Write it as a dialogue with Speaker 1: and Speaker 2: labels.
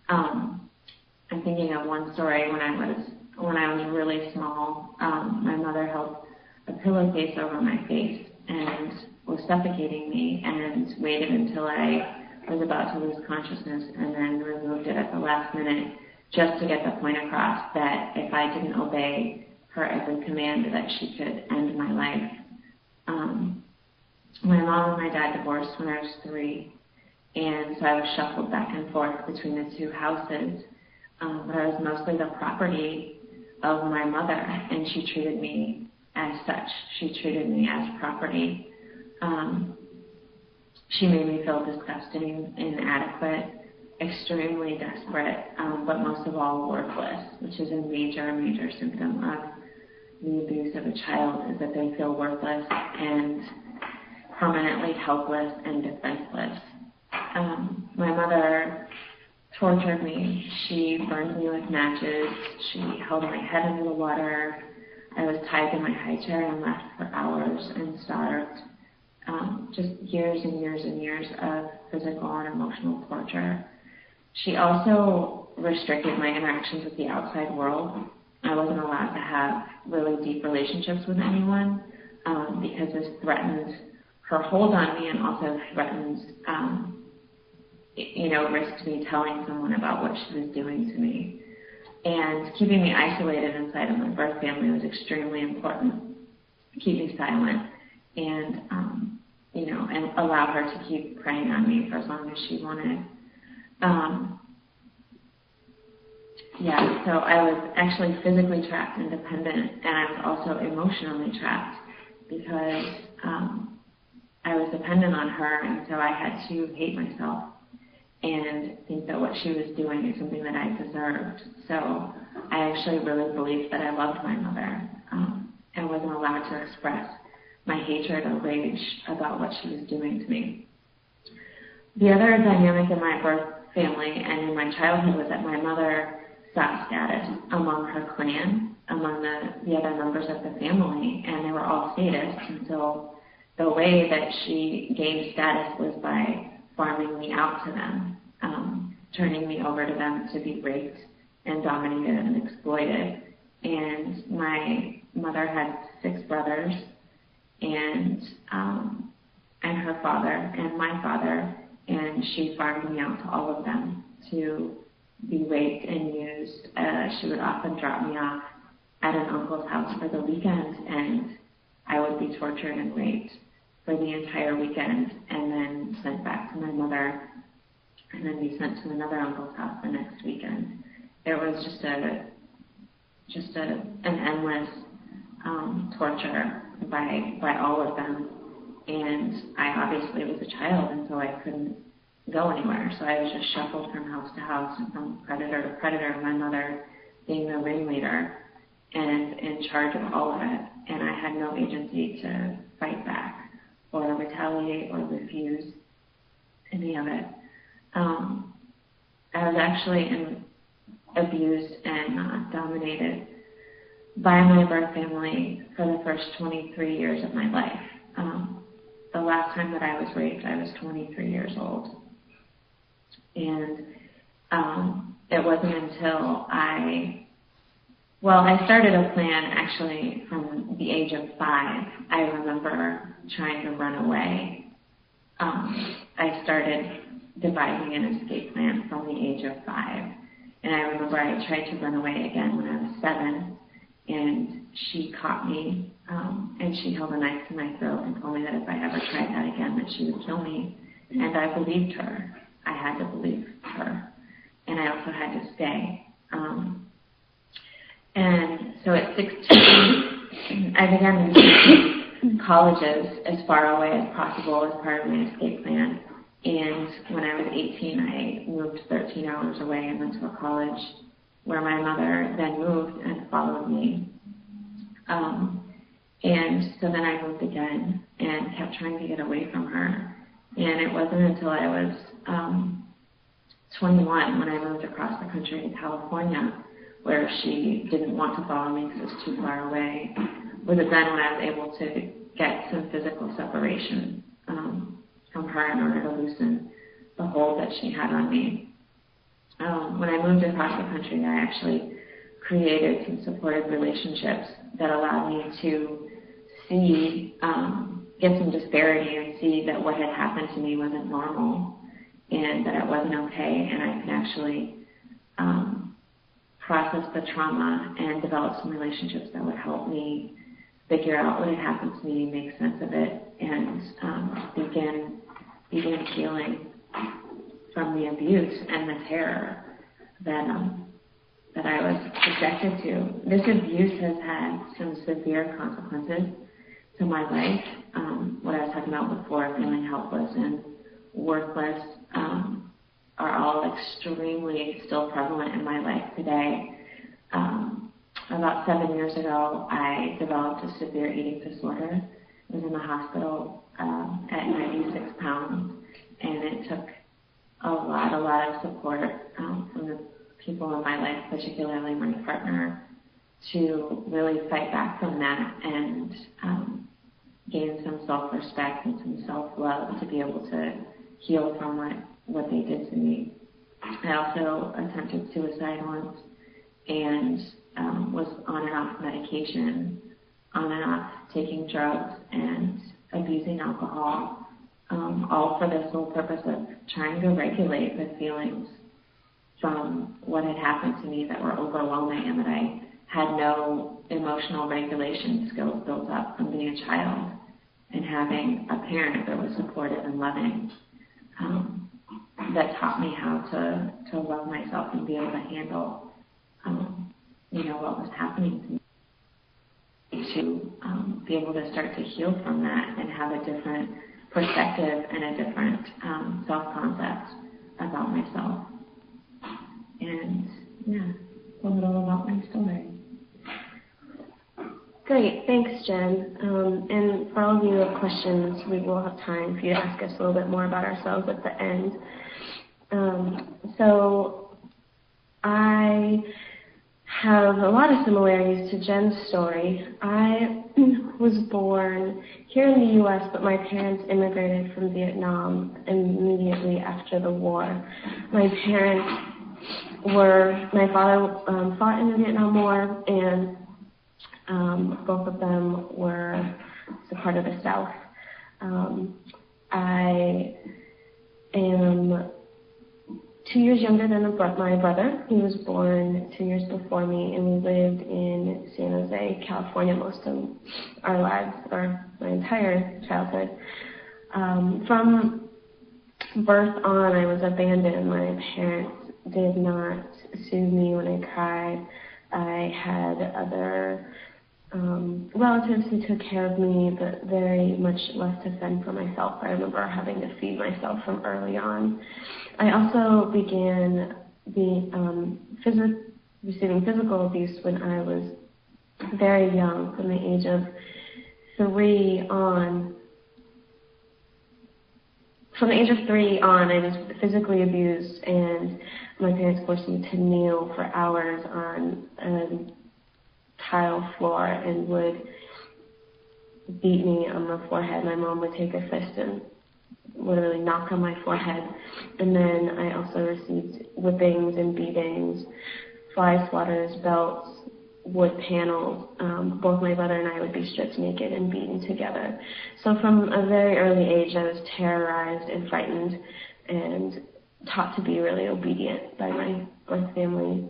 Speaker 1: I'm thinking of one story when I was really small. My mother held a pillowcase over my face and was suffocating me, and waited until I was about to lose consciousness, and then removed it at the last minute, just to get the point across that if I didn't obey her every command, that she could end my life. My mom and my dad divorced when I was 3, and so I was shuffled back and forth between the 2 houses. But I was mostly the property of my mother, and she treated me as such. She treated me as property. She made me feel disgusting, inadequate, extremely desperate, but most of all worthless, which is a major symptom of the abuse of a child, is that they feel worthless and permanently helpless and defenseless. My mother tortured me. She burned me with matches. She held my head under the water. I was tied to my high chair and left for hours and starved. Just years and years and years of physical and emotional torture. She also restricted my interactions with the outside world. I wasn't allowed to have really deep relationships with anyone because this threatened her hold on me, and also threatened, risked me telling someone about what she was doing to me. And keeping me isolated inside of my birth family was extremely important. Keep me silent and allow her to keep preying on me for as long as she wanted. So I was actually physically trapped and dependent, and I was also emotionally trapped because I was dependent on her, and so I had to hate myself and think that what she was doing is something that I deserved. So I actually really believed that I loved my mother and wasn't allowed to express my hatred or rage about what she was doing to me. The other dynamic in my birth family and in my childhood was that my mother sought status among her clan, among the other members of the family, and they were all sadists. And so the way that she gained status was by farming me out to them, turning me over to them to be raped and dominated and exploited. And my mother had 6 brothers, and her father and my father, and she farmed me out to all of them to be raped and used. She would often drop me off at an uncle's house for the weekend, and I would be tortured and raped for the entire weekend, and then sent back to my mother, and then be sent to another uncle's house the next weekend. It was just an endless torture by all of them, and I obviously was a child, and so I couldn't go anywhere. So I was just shuffled from house to house and from predator to predator, my mother being the ringleader and in charge of all of it, and I had no agency to fight back or retaliate or refuse any of it. I was actually abused and dominated by my birth family for the first 23 years of my life. The last time that I was raped, I was 23 years old. And it wasn't until I started a plan actually from the age of 5. I remember trying to run away. I started devising an escape plan from the age of 5. And I remember I tried to run away again when I was 7. And she caught me, and she held a knife to my throat and told me that if I ever tried that again, that she would kill me. And I believed her. I had to believe her. And I also had to stay. And so at 16, I began researching colleges as far away as possible as part of my escape plan. And when I was 18, I moved 13 hours away and went to a college where my mother then moved and followed me. And so then I moved again and kept trying to get away from her. And it wasn't until I was 21 when I moved across the country to California, where she didn't want to follow me because it was too far away, was it then when I was able to get some physical separation from her in order to loosen the hold that she had on me. when I moved across the country, I actually created some supportive relationships that allowed me to see, get some disparity and see that what had happened to me wasn't normal and that it wasn't okay, and I could actually process the trauma and develop some relationships that would help me figure out what had happened to me, make sense of it, and begin healing from the abuse and the terror that I was subjected to. This abuse has had some severe consequences to my life. What I was talking about before, feeling helpless and worthless, are all extremely still prevalent in my life today. About 7 years ago, I developed a severe eating disorder. I was in the hospital at 96 pounds, and it took a lot of support from the people in my life, particularly my partner, to really fight back from that and gain some self-respect and some self-love to be able to heal from what they did to me. I also attempted suicide once and was on and off medication, on and off taking drugs and abusing alcohol, all for the sole purpose of trying to regulate the feelings from what had happened to me that were overwhelming and that I had no emotional regulation skills built up from being a child and having a parent that was supportive and loving, that taught me how to love myself and be able to handle what was happening to me, to be able to start to heal from that and have a different perspective and a different self-concept about myself. And yeah, a little about my story.
Speaker 2: Great, thanks, Jen. And for all of you who have questions, we will have time for you to ask us a little bit more about ourselves at the end. So I have a lot of similarities to Jen's story. I was born here in the U.S., but my parents immigrated from Vietnam immediately after the war. My father fought in the Vietnam War, and both of them were a part of the South. I am 2 years younger than my brother. He was born 2 years before me, and we lived in San Jose, California most of our lives, or my entire childhood. From birth on, I was abandoned. My parents did not soothe me when I cried. I had other relatives who took care of me, but very much left to fend for myself. I remember having to feed myself from early on. I also began receiving physical abuse when I was very young, from the age of 3 on. From the age of 3 on, I was physically abused, and my parents forced me to kneel for hours on a tile floor and would beat me on the forehead. My mom would take her fist and literally knock on my forehead. And then I also received whippings and beatings, fly swatters, belts, wood panels. Both my brother and I would be stripped naked and beaten together. So from a very early age, I was terrorized and frightened and taught to be really obedient by my birth family.